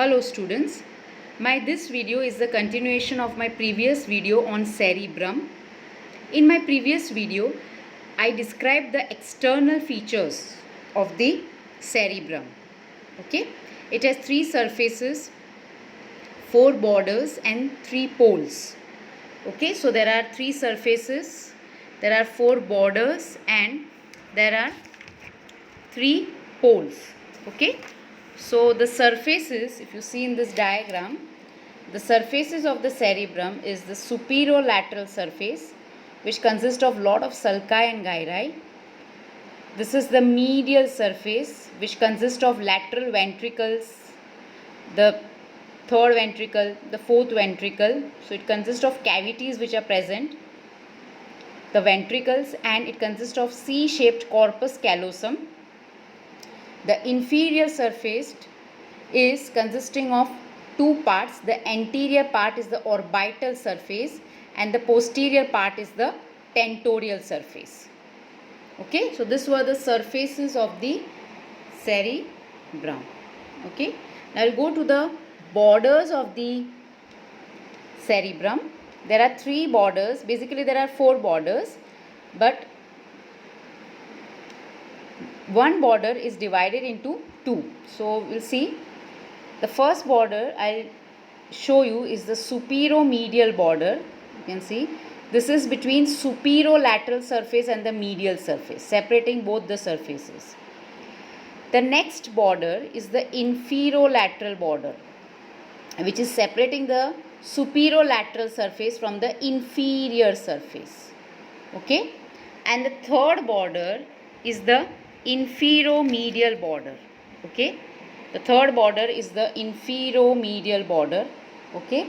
Hello students, this video is the continuation of my previous video on cerebrum. In my previous video, I described the external features of the cerebrum. Okay, it has three surfaces, four borders and three poles. Okay, so there are three surfaces, there are four borders and there are three poles. Okay, so the surfaces, if you see in this diagram, the surfaces of the cerebrum is the superolateral surface, which consists of lot of sulci and gyri. This is the medial surface, which consists of lateral ventricles, the third ventricle, the fourth ventricle. So it consists of cavities which are present, the ventricles, and it consists of C-shaped corpus callosum. The inferior surface is consisting of two parts. The anterior part is the orbital surface and the posterior part is the tentorial surface. Okay, so this were the surfaces of the cerebrum. Okay, now I'll go to the borders of the cerebrum. There are three borders. Basically there are four borders, but one border is divided into two. So we'll see. The first border I'll show you is the superomedial border. You can see this is between superolateral surface and the medial surface, separating both the surfaces. The next border is the inferolateral border, which is separating the superolateral surface from the inferior surface. Okay, and the third border is the inferomedial border. Okay, the third border is the inferomedial border. Okay,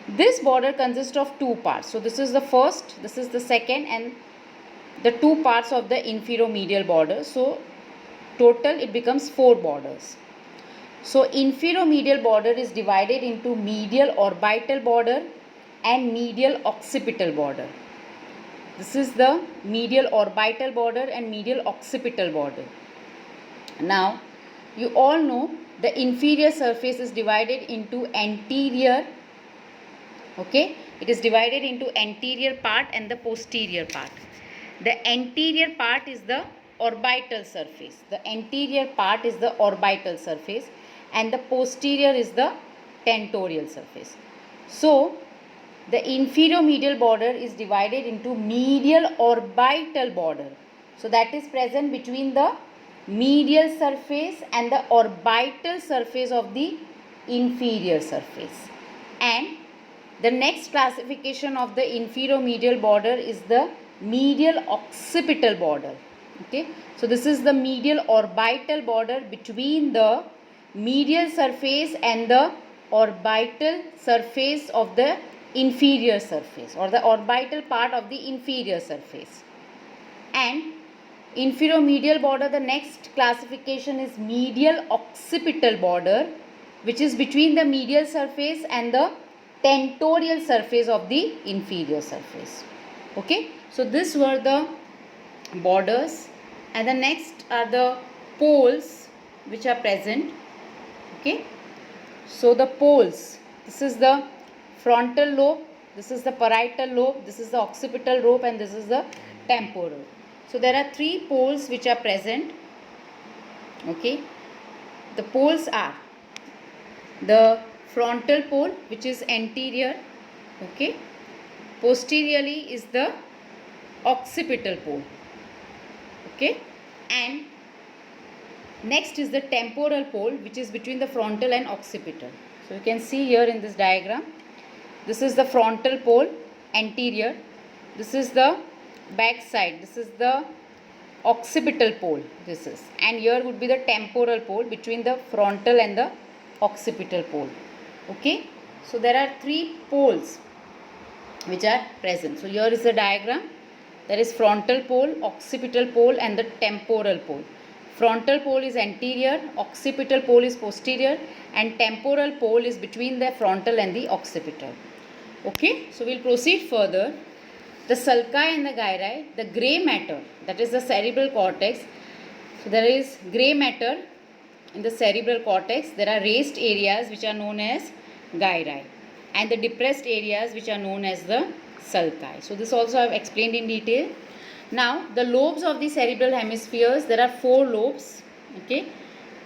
this border consists of two parts. So this is the first, this is the second, and the two parts of the inferomedial border. So total it becomes four borders. So inferomedial border is divided into medial orbital border and medial occipital border. This is the medial orbital border and medial occipital border. Now you all know the inferior surface is divided into anterior. Okay, it is divided into anterior part and the posterior part. The anterior part is the orbital surface. The anterior part is the orbital surface and the posterior is the tentorial surface. So the inferomedial border is divided into medial orbital border. So that is present between the medial surface and the orbital surface of the inferior surface. And the next classification of the inferomedial border is the medial occipital border. Okay, so this is the medial orbital border between the medial surface and the orbital surface of the inferior surface, or the orbital part of the inferior surface. And inferomedial border, the next classification is medial occipital border, which is between the medial surface and the tentorial surface of the inferior surface. Okay, so these were the borders, and the next are the poles which are present. Okay, so the poles, this is the frontal lobe, this is the parietal lobe, this is the occipital lobe, and this is the temporal. So there are three poles which are present. Okay, the poles are the frontal pole, which is anterior. Okay, posteriorly is the occipital pole. Okay, and next is the temporal pole, which is between the frontal and occipital. So you can see here in this diagram, this is the frontal pole, anterior. This is the back side, this is the occipital pole, this is, and here would be the temporal pole between the frontal and the occipital pole. Okay, so there are three poles which are present. So here is the diagram. There is frontal pole, occipital pole, and the temporal pole. Frontal pole is anterior, occipital pole is posterior, and temporal pole is between the frontal and the occipital. Okay, so we'll proceed further. The sulci and the gyri, the grey matter, that is the cerebral cortex. So there is grey matter in the cerebral cortex, there are raised areas which are known as gyri, and the depressed areas which are known as the sulci. So this also I have explained in detail. Now the lobes of the cerebral hemispheres, there are 4 lobes. Okay,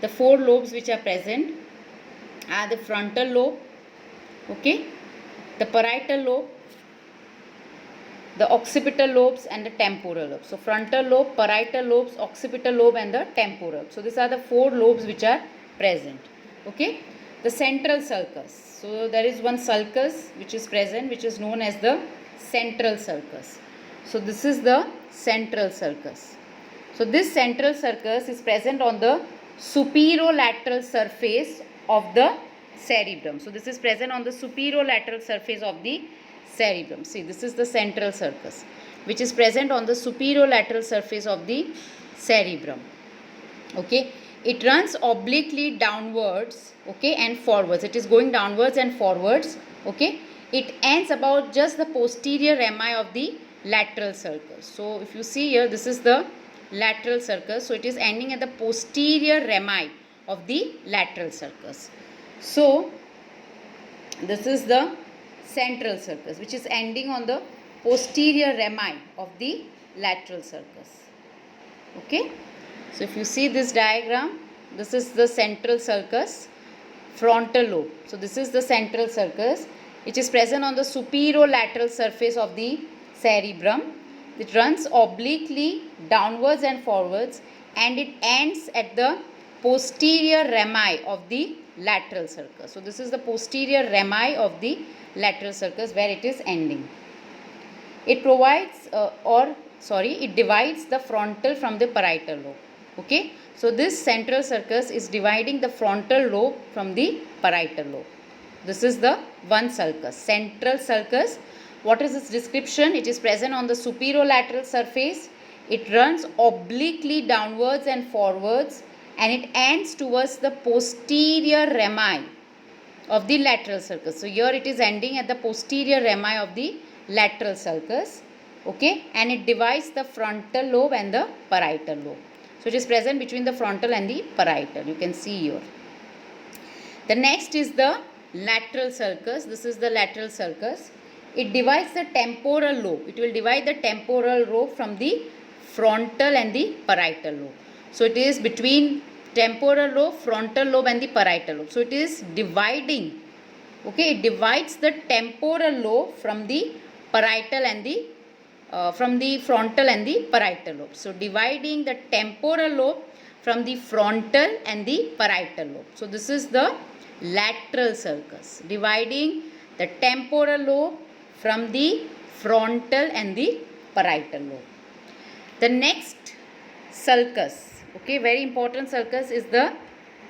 the 4 lobes which are present are the frontal lobe, okay, the parietal lobe, the occipital lobes, and the temporal lobe. So frontal lobe, parietal lobes, occipital lobe, and the temporal. So these are the 4 lobes which are present. Okay, the central sulcus. So there is one sulcus which is present, which is known as the central sulcus. So this is the central sulcus. So this central sulcus is present on the superolateral surface of the cerebrum. So this is present on the superolateral surface of the cerebrum. See, this is the central sulcus which is present on the superolateral surface of the cerebrum. Okay, it runs obliquely downwards, okay, and forwards. It is going downwards and forwards. Okay, it ends about just the posterior rami of the lateral sulcus. So if you see here, this is the lateral sulcus. So it is ending at the posterior rami of the lateral sulcus. So this is the central sulcus which is ending on the posterior rami of the lateral sulcus. Okay, so if you see this diagram, this is the central sulcus, frontal lobe. So this is the central sulcus which is present on the superolateral surface of the cerebrum. It runs obliquely downwards and forwards, and it ends at the posterior rami of the lateral sulcus. So this is the posterior rami of the lateral sulcus where it is ending. It provides it divides the frontal from the parietal lobe. Okay, so this central sulcus is dividing the frontal lobe from the parietal lobe. This is the one sulcus, central sulcus. What is its description? It is present on the superolateral surface. It runs obliquely downwards and forwards, and it ends towards the posterior rami of the lateral sulcus. So here it is ending at the posterior rami of the lateral sulcus. Okay, and it divides the frontal lobe and the parietal lobe. So it is present between the frontal and the parietal. You can see here. The next is the lateral sulcus. This is the lateral sulcus. It divides the temporal lobe. It will divide the temporal lobe from the frontal and the parietal lobe. So it is between temporal lobe, frontal lobe, and the parietal lobe. So it is dividing. Okay, it divides the temporal lobe from the parietal and the from the frontal and the parietal lobe. So dividing the temporal lobe from the frontal and the parietal lobe. So this is the lateral sulcus, dividing the temporal lobe from the frontal and the parietal lobe. The next sulcus, okay, very important sulcus, is the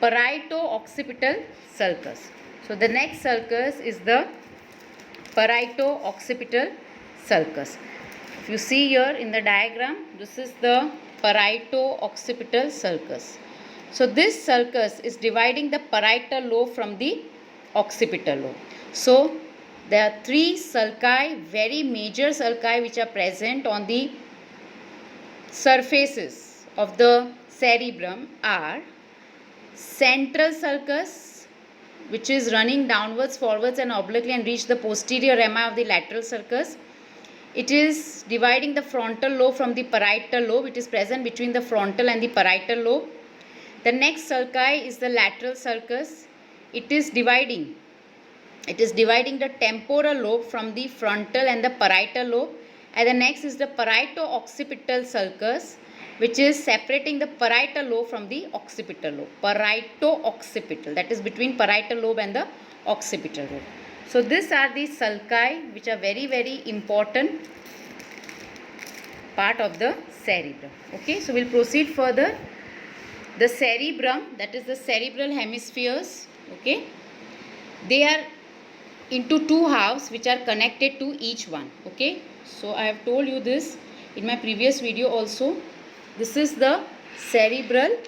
parieto-occipital sulcus. So the next sulcus is the parieto-occipital sulcus. If you see here in the diagram, this is the parieto-occipital sulcus. So this sulcus is dividing the parietal lobe from the occipital lobe. So there are 3 sulci, very major sulci, which are present on the surfaces of the cerebrum are central sulcus, which is running downwards, forwards, and obliquely and reach the posterior rami of the lateral sulcus. It is dividing the frontal lobe from the parietal lobe. It is present between the frontal and the parietal lobe. The next sulci is the lateral sulcus. It is dividing the temporal lobe from the frontal and the parietal lobe. And the next is the parieto-occipital sulcus, which is separating the parietal lobe from the occipital lobe. Parieto-occipital, that is between parietal lobe and the occipital lobe. So these are the sulci which are very, very important part of the cerebrum. Okay, so we'll proceed further. The cerebrum, that is the cerebral hemispheres, okay, they are into 2 halves which are connected to each one. Okay, so I have told you this in my previous video also. This is the cerebral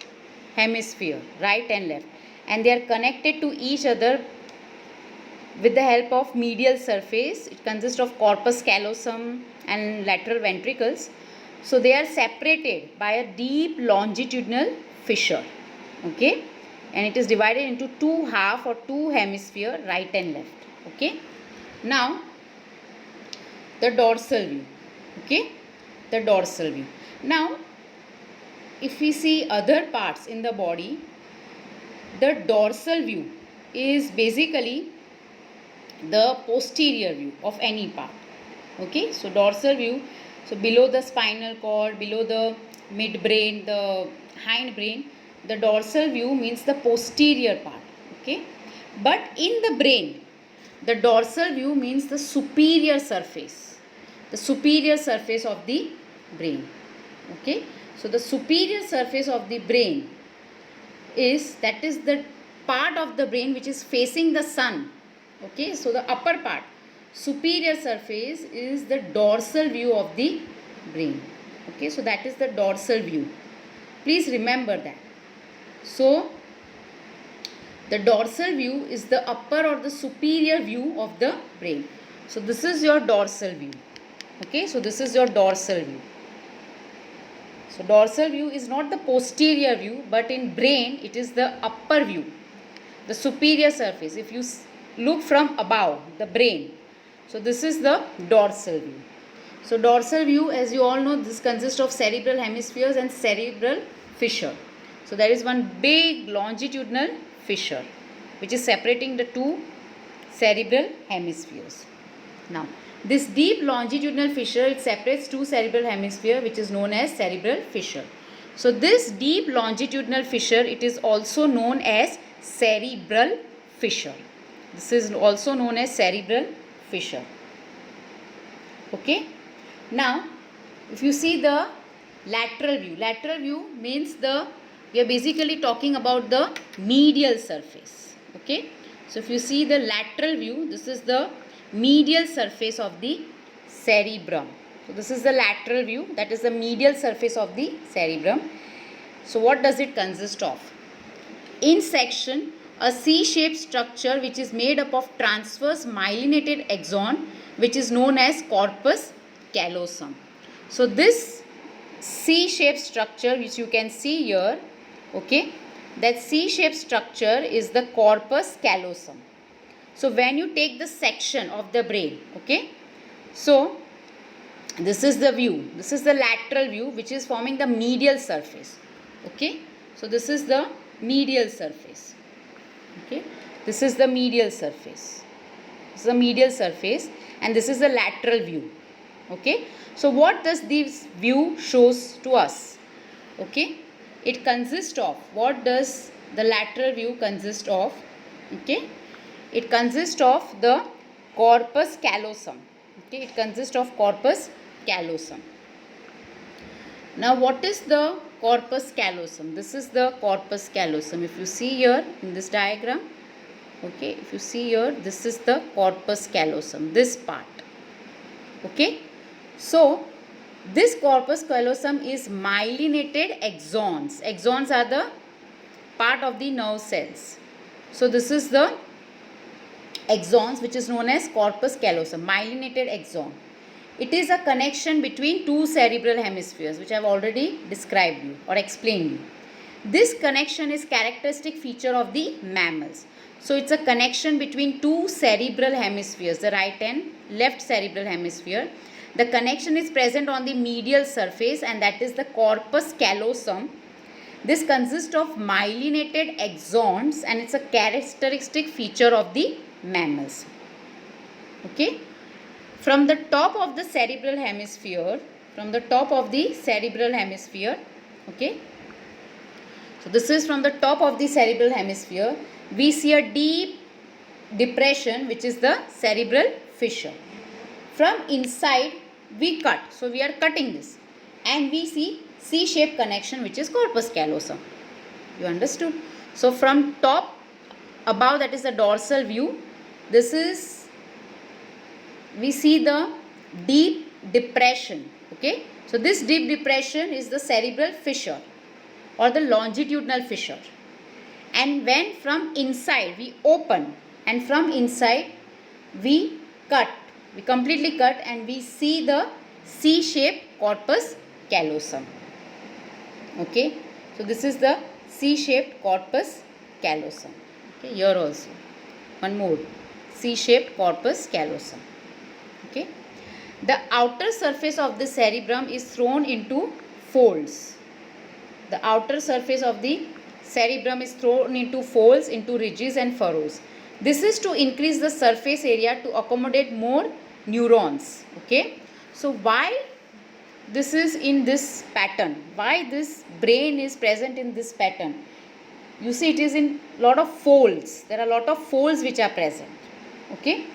hemisphere, right and left, and they are connected to each other with the help of medial surface. It consists of corpus callosum and lateral ventricles. So they are separated by a deep longitudinal fissure. Okay, and it is divided into two half or two hemisphere, right and left. Okay. Now the dorsal view. Okay, the dorsal view. Now if we see other parts in the body, the dorsal view is basically the posterior view of any part. Okay, so dorsal view, so below the spinal cord, below the midbrain, the hindbrain, the dorsal view means the posterior part. Okay, but in the brain, the dorsal view means the superior surface of the brain. Okay, so the superior surface of the brain is the part of the brain which is facing the sun. Okay, so the upper part, superior surface, is the dorsal view of the brain. Okay, so that is the dorsal view. Please remember that. So the dorsal view is the upper or the superior view of the brain. So this is your dorsal view. Okay, so this is your dorsal view. So dorsal view is not the posterior view, but in brain it is the upper view, the superior surface. If you look from above the brain, so this is the dorsal view. So dorsal view, as you all know, this consists of cerebral hemispheres and cerebral fissure. So there is one big longitudinal fissure which is separating the two cerebral hemispheres. Now this deep longitudinal fissure, it separates two cerebral hemisphere, which is known as cerebral fissure. So this deep longitudinal fissure, it is also known as cerebral fissure. This is also known as cerebral fissure. Okay. Now if you see the lateral view means we are basically talking about the medial surface. Okay. So if you see the lateral view, this is the medial surface of the cerebrum. So this is the lateral view, that is the medial surface of the cerebrum. So what does it consist of? In section, a C-shaped structure which is made up of transverse myelinated axon, which is known as corpus callosum. So this C-shaped structure which you can see here, okay, that C-shaped structure is the corpus callosum. So when you take the section of the brain, okay, so this is the view, this is the lateral view which is forming the medial surface. Okay, so this is the medial surface. Okay, this is the medial surface. This is the medial surface and this is the lateral view. Okay, so what does this view shows to us? Okay, it consists of, what does the lateral view consist of? Okay, it consists of the corpus callosum. Okay, it consists of corpus callosum. Now what is the corpus callosum? This is the corpus callosum. If you see here in this diagram, okay, if you see here, this is the corpus callosum, this part. Okay, so this corpus callosum is myelinated axons. Axons are the part of the nerve cells. So this is the axons which is known as corpus callosum, myelinated axon. It is a connection between two cerebral hemispheres, which I have already described you or explained you. This connection is characteristic feature of the mammals. So it's a connection between two cerebral hemispheres, the right and left cerebral hemisphere. The connection is present on the medial surface and that is the corpus callosum. This consists of myelinated axons and it's a characteristic feature of the mammals. Okay. From the top of the cerebral hemisphere, okay. So this is from the top of the cerebral hemisphere, we see a deep depression which is the cerebral fissure. From inside we cut, so we are cutting this and we see C-shaped connection which is corpus callosum. You understood? So from top above, that is the dorsal view, this is, we see the deep depression. Okay, so this deep depression is the cerebral fissure or the longitudinal fissure, and when from inside we open and from inside we cut, we completely cut and we see the C-shaped corpus callosum. Okay, so this is the C-shaped corpus callosum. Okay, here also one more, C-shaped corpus callosum. Okay, the outer surface of the cerebrum is thrown into folds. The outer surface of the cerebrum is thrown into folds, into ridges and furrows. This is to increase the surface area to accommodate more neurons. Okay, so why this is in this pattern? Why this brain is present in this pattern? You see, it is in lot of folds. There are a lot of folds which are present. Okay,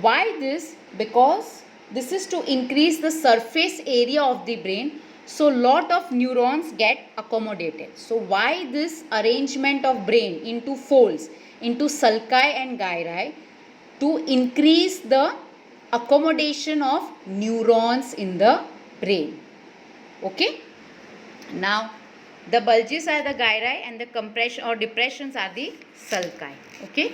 why this? Because this is to increase the surface area of the brain, so lot of neurons get accommodated. So why this arrangement of brain into folds, into sulci and gyri? To increase the accommodation of neurons in the brain. Okay, now the bulges are the gyri and the compression or depressions are the sulci. Okay,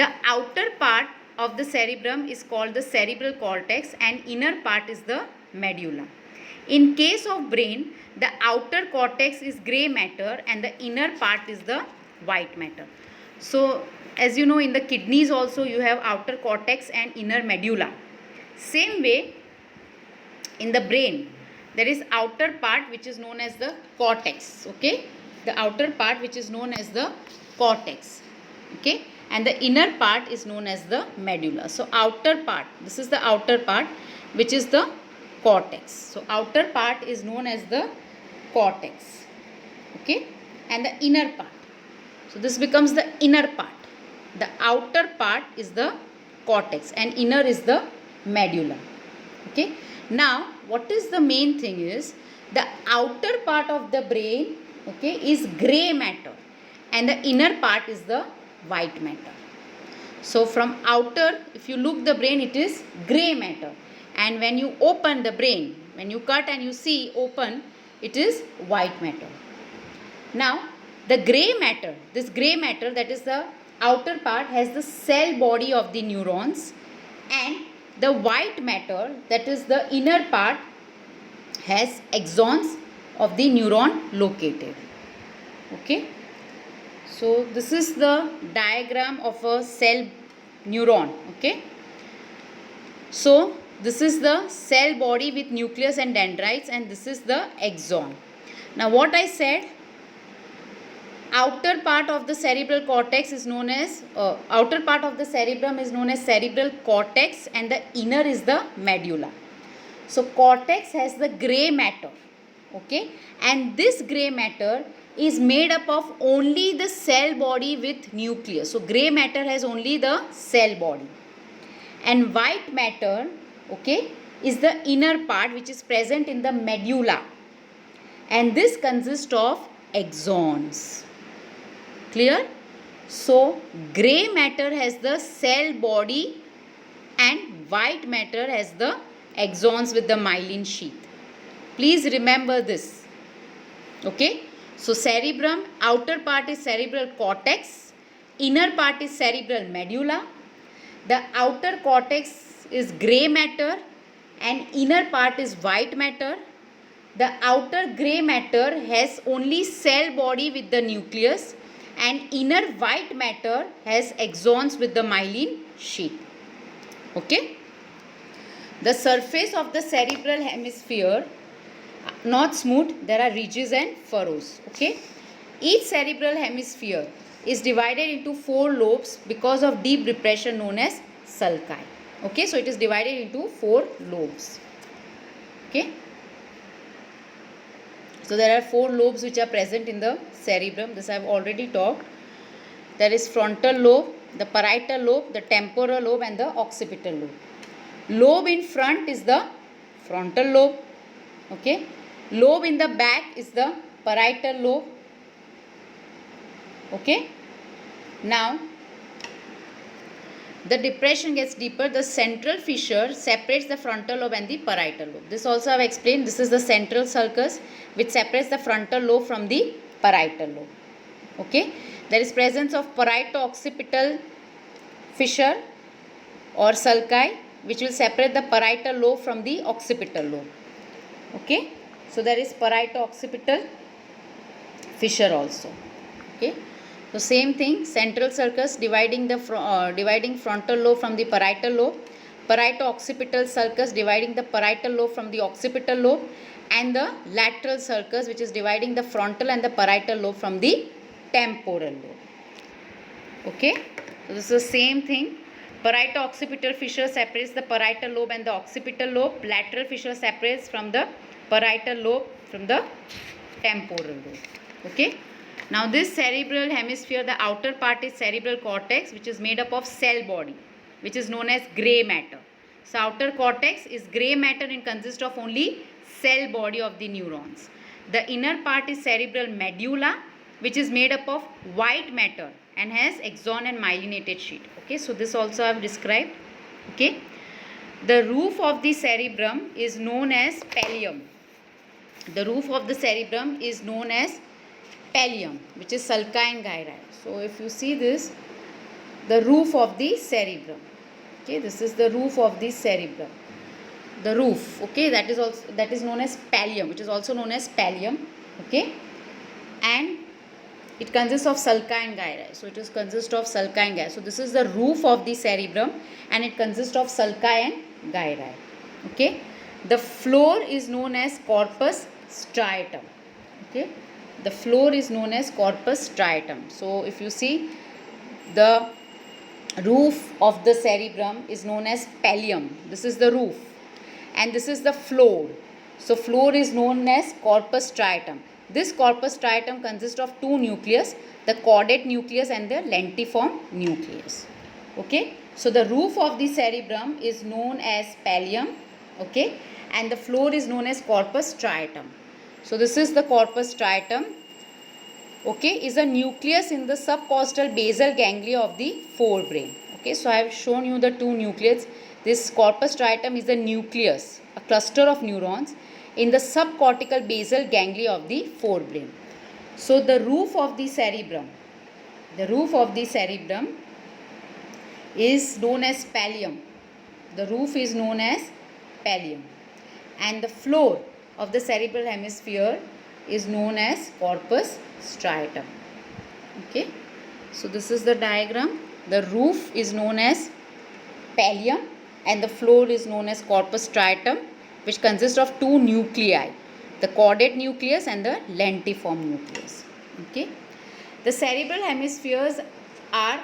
the outer part of the cerebrum is called the cerebral cortex and inner part is the medulla. In case of brain, the outer cortex is grey matter and the inner part is the white matter. So as you know, in the kidneys also you have outer cortex and inner medulla. Same way in the brain there is outer part which is known as the cortex. Okay, the outer part which is known as the cortex. Okay, and the inner part is known as the medulla. So outer part, this is the outer part which is the cortex. So outer part is known as the cortex. Okay, and the inner part, so this becomes the inner part. The outer part is the cortex and inner is the medulla. Okay, now what is the main thing is the outer part of the brain, okay, is grey matter and the inner part is the white matter. So from outer, if you look the brain, it is grey matter, and when you open the brain, when you cut and you see open, it is white matter. Now the grey matter, this grey matter, that is the outer part, has the cell body of the neurons, and the white matter, that is the inner part, has axons of the neuron located. Okay, so this is the diagram of a cell neuron. Okay, so this is the cell body with nucleus and dendrites, and this is the axon. Now what I said, outer part of the cerebral cortex is known as outer part of the cerebrum is known as cerebral cortex and the inner is the medulla. So cortex has the grey matter. Okay, and this grey matter is made up of only the cell body with nucleus. So grey matter has only the cell body, and white matter, okay, is the inner part which is present in the medulla, and this consists of axons. Clear? So grey matter has the cell body and white matter has the axons with the myelin sheath. Please remember this. Okay, so cerebrum, outer part is cerebral cortex, inner part is cerebral medulla. The outer cortex is grey matter and inner part is white matter. The outer grey matter has only cell body with the nucleus, and inner white matter has axons with the myelin sheath. Okay, the surface of the cerebral hemisphere not smooth, there are ridges and furrows. Okay, each cerebral hemisphere is divided into 4 lobes because of deep depression known as sulci. Okay, so it is divided into 4 lobes. Okay, so there are 4 lobes which are present in the cerebrum. This I have already talked. There is frontal lobe, the parietal lobe, the temporal lobe and the occipital lobe. Lobe in front is the frontal lobe. Okay, lobe in the back is the parietal lobe. Okay, now the depression gets deeper. The central fissure separates the frontal lobe and the parietal lobe. This also I have explained. This is the central sulcus which separates the frontal lobe from the parietal lobe. Okay, there is presence of parieto-occipital fissure or sulci which will separate the parietal lobe from the occipital lobe. Okay, so there is parieto-occipital fissure also. Okay, So same thing, central sulcus dividing the dividing frontal lobe from the parietal lobe, parieto-occipital sulcus dividing the parietal lobe from the occipital lobe, and the lateral sulcus which is dividing the frontal and the parietal lobe from the temporal lobe. Okay, so this is the same thing. Parieto-occipital fissure separates the parietal lobe and the occipital lobe. Lateral fissure separates from the parietal lobe from the temporal lobe. Okay. Now this cerebral hemisphere, the outer part is cerebral cortex, which is made up of cell body, which is known as grey matter. So outer cortex is grey matter and consists of only cell body of the neurons. The inner part is cerebral medulla, which is made up of white matter and has axon and myelinated sheet. Okay, so this also I have described. Okay, the roof of the cerebrum is known as pallium. The roof of the cerebrum is known as pallium, which is sulci and gyri. So if you see this, the roof of the cerebrum. Okay, this is the roof of the cerebrum. The roof. Okay, that is known as pallium, which is also known as pallium. Okay, and it consists of sulci and gyri. So it consists of sulci and gyri. So this is the roof of the cerebrum, and it consists of sulci and gyri. Okay, the floor is known as corpus striatum. Okay, the floor is known as corpus striatum. So if you see, the roof of the cerebrum is known as pallium. This is the roof, and this is the floor. So floor is known as corpus striatum. This corpus striatum consists of two nucleus, the caudate nucleus and the lentiform nucleus. Okay, so the roof of the cerebrum is known as pallium. Okay, and the floor is known as corpus striatum. So this is the corpus striatum. Okay, is a nucleus in the subcostal basal ganglia of the forebrain. Okay, so I have shown you the two nucleus. This corpus striatum is a nucleus, a cluster of neurons in the subcortical basal ganglia of the forebrain. So the roof of the cerebrum is known as pallium. The roof is known as pallium, and the floor of the cerebral hemisphere is known as corpus striatum. Okay, so this is the diagram. The roof is known as pallium and the floor is known as corpus striatum, which consists of two nuclei, the caudate nucleus and the lentiform nucleus. Okay, the cerebral hemispheres are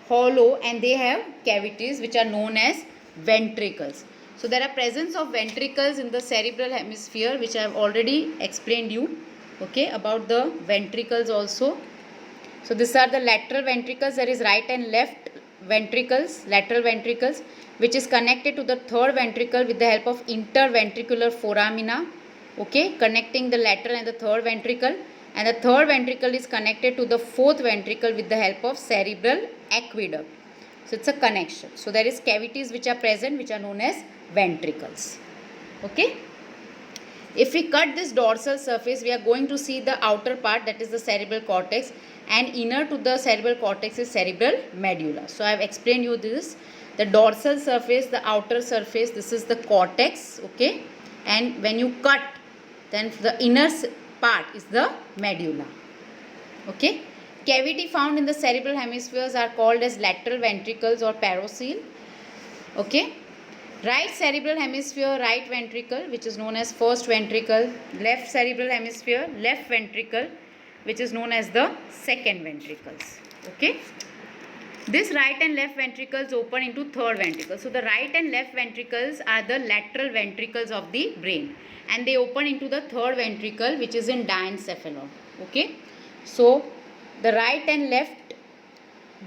hollow and they have cavities which are known as ventricles. So there are presence of ventricles in the cerebral hemisphere, which I have already explained you. Okay, about the ventricles also. So these are the lateral ventricles. There is right and left ventricles, lateral ventricles, which is connected to the third ventricle with the help of interventricular foramina. Okay, connecting the lateral and the third ventricle, and the third ventricle is connected to the fourth ventricle with the help of cerebral aqueduct. So it's a connection. So there is cavities which are present, which are known as ventricles. Okay, if we cut this dorsal surface, we are going to see the outer part, that is the cerebral cortex, and inner to the cerebral cortex is cerebral medulla. So I have explained you this, the dorsal surface, the outer surface, this is the cortex. Okay, and when you cut, then the inner part is the medulla. Okay, cavity found in the cerebral hemispheres are called as lateral ventricles or parocele. Okay, right cerebral hemisphere, right ventricle, which is known as first ventricle. Left cerebral hemisphere, left ventricle, which is known as the second ventricles. Okay, this right and left ventricles open into third ventricle. So the right and left ventricles are the lateral ventricles of the brain, and they open into the third ventricle, which is in diencephalon. Okay, so the right and left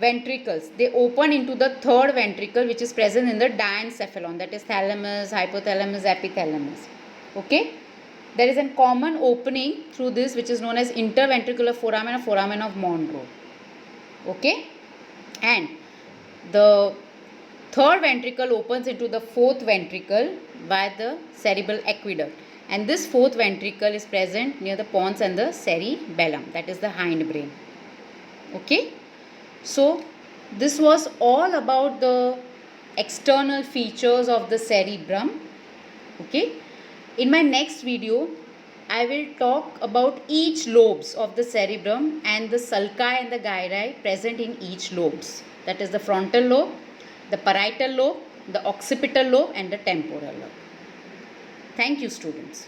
ventricles, they open into the third ventricle, which is present in the diencephalon, that is thalamus, hypothalamus, epithalamus. Okay, there is a common opening through this, which is known as interventricular foramen or foramen of Monro. Okay, and the third ventricle opens into the fourth ventricle by the cerebral aqueduct, and this fourth ventricle is present near the pons and the cerebellum, that is the hindbrain. Okay, so this was all about the external features of the cerebrum. Okay, in my next video I will talk about each lobes of the cerebrum and the sulci and the gyri present in each lobes. That is the frontal lobe, the parietal lobe, the occipital lobe and the temporal lobe. Thank you, students.